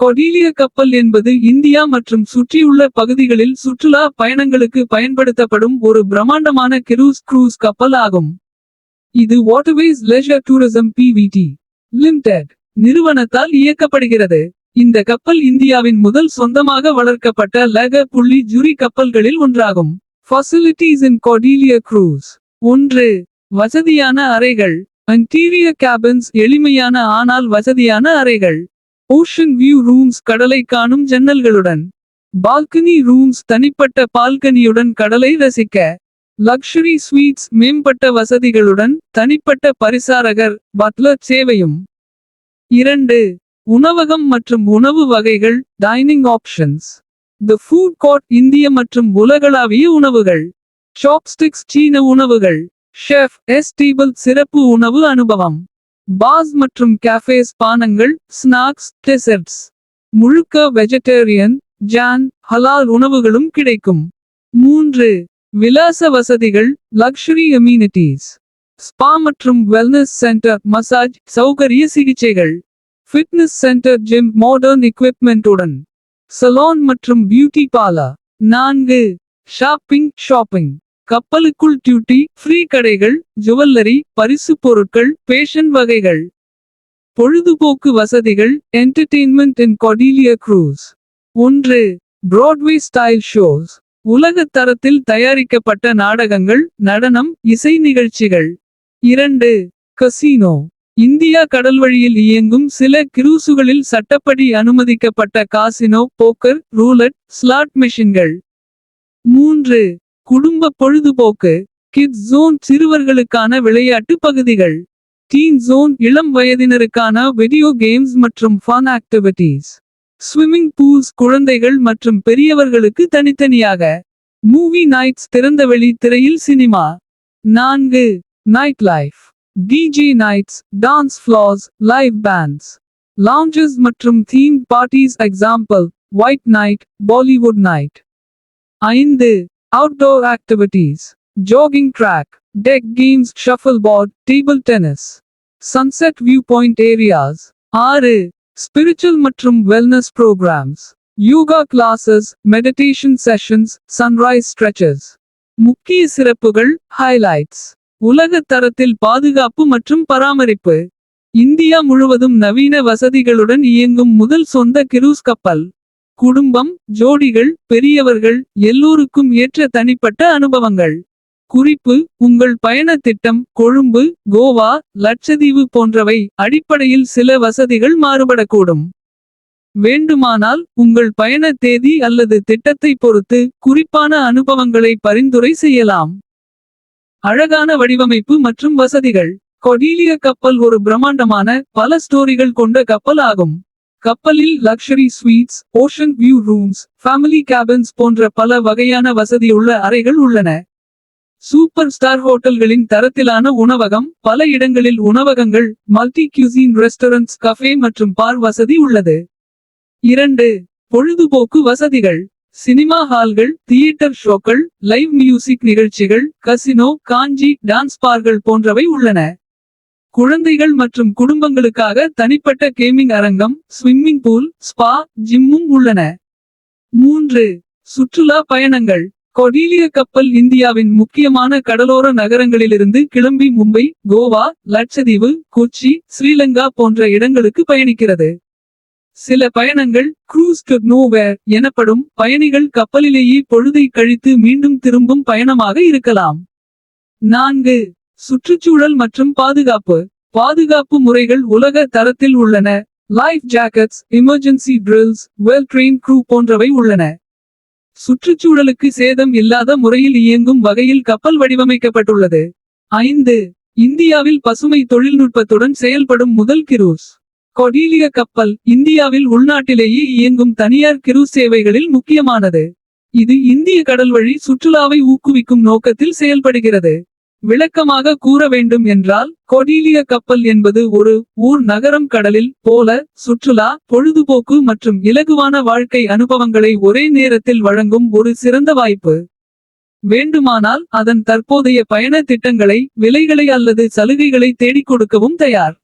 கொடீலிய கப்பல் என்பது இந்தியா மற்றும் சுற்றியுள்ள பகுதிகளில் சுற்றுலா பயணங்களுக்கு பயன்படுத்தப்படும் ஒரு பிரம்மாண்டமான கிரூஸ் கப்பல் ஆகும். இது வாட்டர்வேஸ் லெஷர் டூரிசம் பிவிடி லிமிடெட் நிறுவனத்தால் இயக்கப்படுகிறது. இந்த கப்பல் இந்தியாவின் முதல் சொந்தமாக வளர்க்கப்பட்ட லக.ஜுரி கப்பல்களில் ஒன்றாகும். Facilities in Cordelia cruise. 1. வசதியான அறைகள். இன்டீரியர் கேபின்ஸ் எளிமையான ஆனால் வசதியான அறைகள். ஓஷன் வியூ ரூம்ஸ் கடலை காணும் ஜன்னல்களுடன். பால்கனி ரூம்ஸ் தனிப்பட்ட பால்கனியுடன் கடலை ரசிக்க. லக்ஷரி ஸ்வீட்ஸ் மேம்பட்ட வசதிகளுடன் தனிப்பட்ட பரிசாரகர் பட்லர் சேவையும். 2. உணவகம் மற்றும் உணவு வகைகள் டைனிங் ஆப்ஷன்ஸ். தி ஃபுட் கோர்ட் இந்திய மற்றும் உலகளாவிய உணவுகள். சாப்ஸ்டிக்ஸ் சீன உணவுகள். ஷெஃப் எஸ் டேபிள் சிறப்பு உணவு அனுபவம். பாஸ் மற்றும் கேஃபேஸ் பானங்கள் ஸ்நாக்ஸ் டெசர்ட்ஸ். முழுக்க வெஜிடேரியன் ஜான் ஹலால் உணவுகளும் கிடைக்கும். 3. விலாச வசதிகள் லக்ஷரி அம்யூனிட்டீஸ். ஸ்பா மற்றும் வெல்னஸ் சென்டர் மசாஜ் சௌகரிய சிகிச்சைகள். ஃபிட்னஸ் சென்டர் ஜிம் மாடர்ன் எக்விப்மென்ட்டுடன். சலூன் மற்றும் பியூட்டி பார்லர். 4. ஷாப்பிங். கப்பலுக்குள் டியூட்டி ஃப்ரீ கடைகள் ஜுவல்லரி பரிசு பொருட்கள் பேஷன் வகைகள். பொழுதுபோக்கு வசதிகள் entertainment in Cordelia cruise. 1. Broadway style shows. உலக தரத்தில் தயாரிக்கப்பட்ட நாடகங்கள் நடனம் இசை நிகழ்ச்சிகள். 2. கசினோ. இந்தியா கடல்வழியில் இயங்கும் சில கிரூசுகளில் சட்டப்படி அனுமதிக்கப்பட்ட காசினோ போக்கர் ரூலட் ஸ்லாட் மெஷின்கள். 3. குடும்ப பொழுதுபோக்கு கிட்ஸ் ஜோன் சிறுவர்களுக்கான விளையாட்டு பகுதிகள். டீன் ஜோன் இளம் வயதினருக்கான வீடியோ கேம்ஸ் மற்றும் ஃபன் ஆக்டிவிட்டீஸ். ஸ்விம்மிங் பூல்ஸ் குழந்தைகள் மற்றும் பெரியவர்களுக்கு தனித்தனியாக. மூவி நைட்ஸ் திறந்தவெளி திரையில் cinema. 4. Night life. DJ nights dance floors live bands. Lounges மற்றும் theme parties example white night Bollywood night. 5. Outdoor activities. Jogging track deck games shuffleboard table tennis. Sunset view point areas. 6. Spiritual மற்றும் wellness programmes. Yoga classes meditation sessions sunrise stretches. முக்கிய சிறப்புகள் highlights. உலக தரத்தில் பாதுகாப்பு மற்றும் பராமரிப்பு. India முழுவதும் நவீன வசதிகளுடன் இயங்கும் முதல் சொந்த கிரூஸ் கப்பல். குடும்பம் ஜோடிகள் பெரியவர்கள் எல்லோருக்கும் ஏற்ற தனிப்பட்ட அனுபவங்கள். குறிப்பு உங்கள் பயண திட்டம் கொழும்பு கோவா லட்சதீவு போன்றவை அடிப்படையில் சில வசதிகள் மாறுபடக்கூடும். வேண்டுமானால் உங்கள் பயண தேதி அல்லது திட்டத்தை பொறுத்து குறிப்பான அனுபவங்களை பரிந்துரை செய்யலாம். அழகான வடிவமைப்பு மற்றும் வசதிகள். கொடீலிய கப்பல் ஒரு பிரம்மாண்டமான பல ஸ்டோரிகள் கொண்ட கப்பல் ஆகும். கப்பலில் luxury sweets ocean view rooms family cabins போன்ற பல வகையான வசதியுள்ள அறைகள் உள்ளன. சூப்பர் ஸ்டார் ஹோட்டல்களின் தரத்திலான உணவகம் பல இடங்களில் உணவகங்கள் மல்டி கியூசின் ரெஸ்டாரண்ட்ஸ் கஃபே மற்றும் பார் வசதி உள்ளது. 2. பொழுதுபோக்கு வசதிகள். சினிமா ஹால்கள் தியேட்டர் ஷோக்கள் லைவ் மியூசிக் நிகழ்ச்சிகள் கசினோ காஞ்சி டான்ஸ் பார்கள் போன்றவை உள்ளன. குழந்தைகள் மற்றும் குடும்பங்களுக்காக தனிப்பட்ட கேமிங் அரங்கம் ஸ்விம்மிங் பூல் ஸ்பா ஜிம்மும் உள்ளன. 3. சுற்றுலா பயணங்கள். கொடீலிய கப்பல் இந்தியாவின் முக்கியமான கடலோர நகரங்களிலிருந்து கிளம்பி மும்பை கோவா லட்சதீவு கொச்சி ஸ்ரீலங்கா போன்ற இடங்களுக்கு பயணிக்கிறது. சில பயணங்கள் க்ரூஸ் டு நோவேர் எனப்படும் பயணிகள் கப்பலிலேயே பொழுதை கழித்து மீண்டும் திரும்பும் பயணமாக இருக்கலாம். 4. சுற்றுச்சூழல் மற்றும் பாதுகாப்பு முறைகள் உலக தரத்தில் உள்ளன. Life jackets emergency drills well train crew போன்றவை உள்ளன. சுற்றுச்சூழலுக்கு சேதம் இல்லாத முறையில் இயங்கும் வகையில் கப்பல் வடிவமைக்கப்பட்டுள்ளது. 5. இந்தியாவில் பசுமை தொழில்நுட்பத்துடன் செயல்படும் முதல் கிரூஸ். கொடீலிய கப்பல் இந்தியாவில் உள்நாட்டிலேயே இயங்கும் தனியார் கிரூஸ் சேவைகளில் முக்கியமானது. இது இந்திய கடல்வழி சுற்றுலாவை ஊக்குவிக்கும் நோக்கத்தில் செயல்படுகிறது. விளக்கமாக கூற வேண்டும் என்றால் கொடீலிய கப்பல் என்பது ஒரு ஊர் நகரம் கடலில் போல சுற்றுலா பொழுதுபோக்கு மற்றும் இலகுவான வாழ்க்கை அனுபவங்களை ஒரே நேரத்தில் வழங்கும் ஒரு சிறந்த வாய்ப்பு. வேண்டுமானால் அதன் தற்போதைய பயண திட்டங்களை விலைகளை அல்லது சலுகைகளை தேடிக் கொடுக்கவும் தயார்.